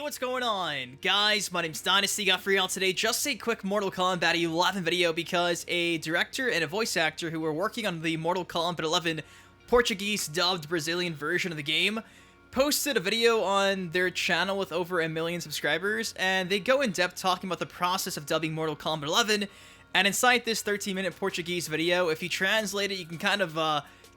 What's going on? Guys, my name's Dynasty, got for y'all today just a quick Mortal Kombat 11 video because a director and a voice actor who were working on the Mortal Kombat 11 Portuguese dubbed Brazilian version of the game posted a video on their channel with over 1 million subscribers, and they go in depth talking about the process of dubbing Mortal Kombat 11. And inside this 13-minute Portuguese video, if you translate it, you can kind of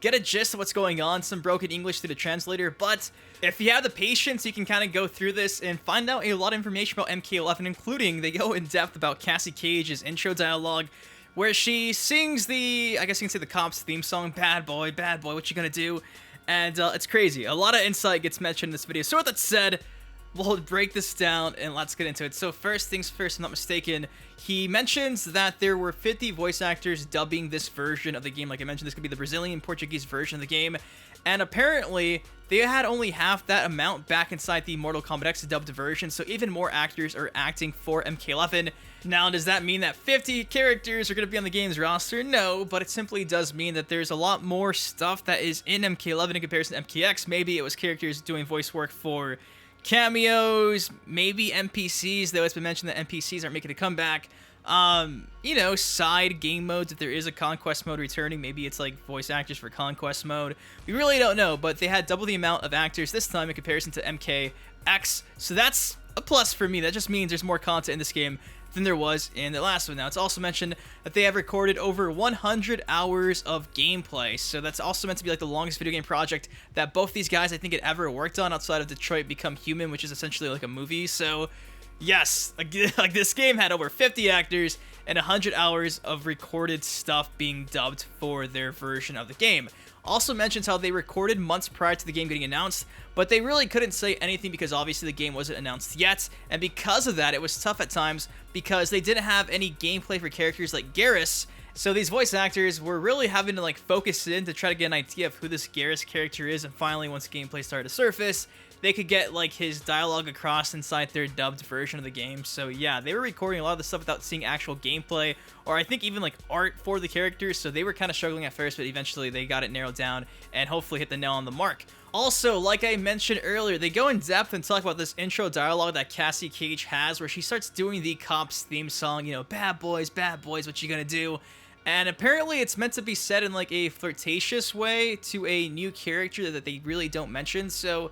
get a gist of what's going on, some broken English through the translator, but if you have the patience, you can kind of go through this and find out a lot of information about MK11, including they go in depth about Cassie Cage's intro dialogue, where she sings the, I guess you can say the Cops theme song, bad boy, what you gonna do? And it's crazy. A lot of insight gets mentioned in this video. So with that said, we'll break this down and let's get into it. So first things first, if I'm not mistaken, he mentions that there were 50 voice actors dubbing this version of the game. Like I mentioned, this could be the Brazilian Portuguese version of the game. And apparently, they had only half that amount back inside the Mortal Kombat X dubbed version, so even more actors are acting for MK11. Now, does that mean that 50 characters are going to be on the game's roster? No, but it simply does mean that there's a lot more stuff that is in MK11 in comparison to MKX. Maybe it was characters doing voice work for cameos, maybe NPCs, though it's been mentioned that NPCs aren't making a comeback. You know, side game modes, if there is a Konquest mode returning, maybe it's like voice actors for Konquest mode. We really don't know, but they had double the amount of actors this time in comparison to MKX, so that's a plus for me. That just means there's more content in this game than there was in the last one. Now, it's also mentioned that they have recorded over 100 hours of gameplay, so that's also meant to be like the longest video game project that both these guys, I think, had ever worked on outside of Detroit Become Human, which is essentially like a movie. So yes, like this game had over 50 actors and 100 hours of recorded stuff being dubbed for their version of the game. Also mentions how they recorded months prior to the game getting announced, but they really couldn't say anything because obviously the game wasn't announced yet, and because of that, it was tough at times because they didn't have any gameplay for characters like Garrus, so these voice actors were really having to like focus in to try to get an idea of who this Garrus character is, and finally once gameplay started to surface, they could get like his dialogue across inside their dubbed version of the game. So yeah, they were recording a lot of the stuff without seeing actual gameplay, or I think even like art for the characters, so they were kind of struggling at first, but eventually they got it narrowed down and hopefully hit the nail on the mark. Also, like I mentioned earlier, they go in depth and talk about this intro dialogue that Cassie Cage has, where she starts doing the Cops theme song, you know, bad boys, what you gonna do? And apparently it's meant to be said in like a flirtatious way to a new character that they really don't mention, so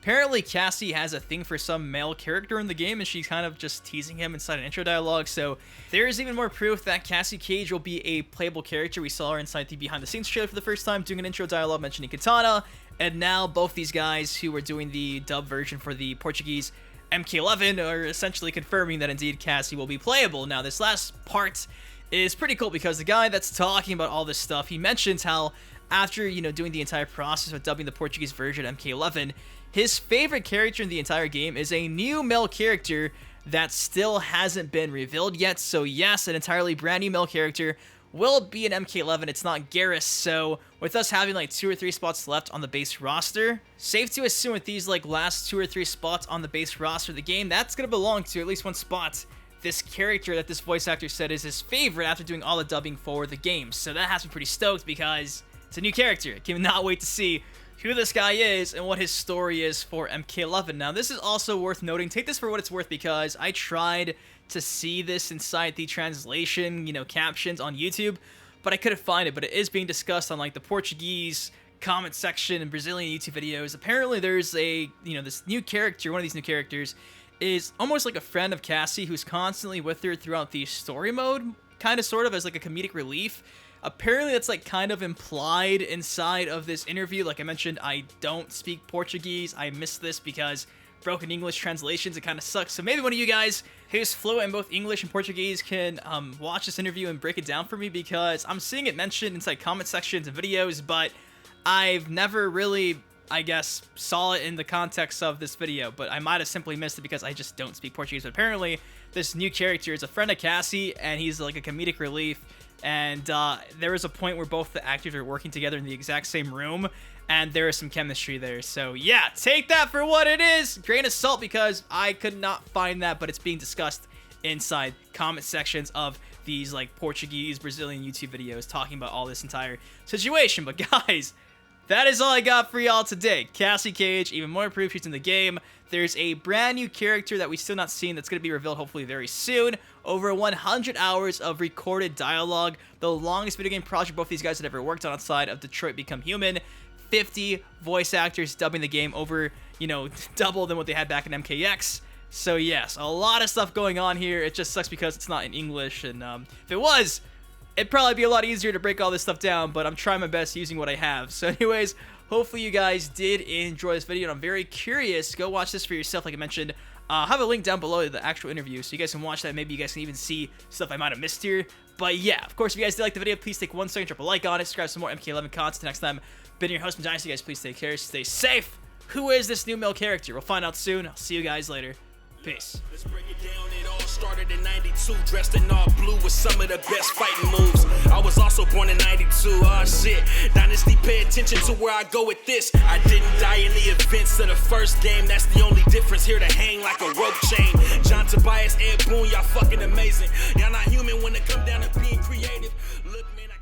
apparently Cassie has a thing for some male character in the game, and she's kind of just teasing him inside an intro dialogue, so there's even more proof that Cassie Cage will be a playable character. We saw her inside the behind the scenes trailer for the first time doing an intro dialogue mentioning Katana, and now both these guys who are doing the dub version for the Portuguese MK11 are essentially confirming that indeed Cassie will be playable. Now this last part is pretty cool because the guy that's talking about all this stuff, he mentions how after, you know, doing the entire process of dubbing the Portuguese version MK11, his favorite character in the entire game is a new male character that still hasn't been revealed yet. So yes, an entirely brand new male character will be in MK11. It's not Garrus, so with us having like 2 or 3 spots left on the base roster, safe to assume with these like last 2 or 3 spots on the base roster of the game, that's going to belong to at least one spot this character that this voice actor said is his favorite after doing all the dubbing for the game. So that has me pretty stoked because it's a new character. I cannot wait to see who this guy is and what his story is for MK11. Now, this is also worth noting. Take this for what it's worth because I tried to see this inside the translation, you know, captions on YouTube, but I couldn't find it. But it is being discussed on like the Portuguese comment section and Brazilian YouTube videos. Apparently, there's a, you know, this new character, one of these new characters, is almost like a friend of Cassie who's constantly with her throughout the story mode, kind of sort of as like a comedic relief. Apparently that's like kind of implied inside of this interview. Like I mentioned, I don't speak Portuguese. I missed this because broken English translations, it kind of sucks. So maybe one of you guys who's fluent in both English and Portuguese can watch this interview and break it down for me, because I'm seeing it mentioned inside comment sections and videos, but I've never really, I guess, saw it in the context of this video, but I might have simply missed it because I just don't speak Portuguese. But apparently this new character is a friend of Cassie, and he's like a comedic relief, and there is a point where both the actors are working together in the exact same room, and there is some chemistry there. So yeah, take that for what it is, grain of salt, because I could not find that, but it's being discussed inside comment sections of these like Portuguese, Brazilian YouTube videos talking about all this entire situation. But guys, that is all I got for y'all today. Cassie Cage, even more proof she's in the game. There's a brand new character that we still not seen that's going to be revealed hopefully very soon. Over 100 hours of recorded dialogue, the longest video game project both these guys had ever worked on outside of Detroit Become Human. 50 voice actors dubbing the game, over, you know, double than what they had back in MKX. So yes, a lot of stuff going on here. It just sucks because it's not in English, and if it was, it'd probably be a lot easier to break all this stuff down, but I'm trying my best using what I have. So anyways, hopefully you guys did enjoy this video, and I'm very curious. Go watch this for yourself, like I mentioned. I'll have a link down below to the actual interview, so you guys can watch that. Maybe you guys can even see stuff I might have missed here. But yeah, of course, if you guys did like the video, please take 1 second, drop a like on it, subscribe for some more MK11 content. Next time, been your host, Dynasty. You guys, please take care, stay safe. Who is this new male character? We'll find out soon. I'll see you guys later. Peace. Let's break it down. It all started in 92, dressed in all blue with some of the best fighting moves. I was also born in 92. Oh shit. Dynasty, pay attention to where I go with this. I didn't die in the events of the first game. That's the only difference. Here to hang like a rope chain. John Tobias, Ed Boon, y'all fucking amazing. Y'all not human when it come down to being creative. Look, man.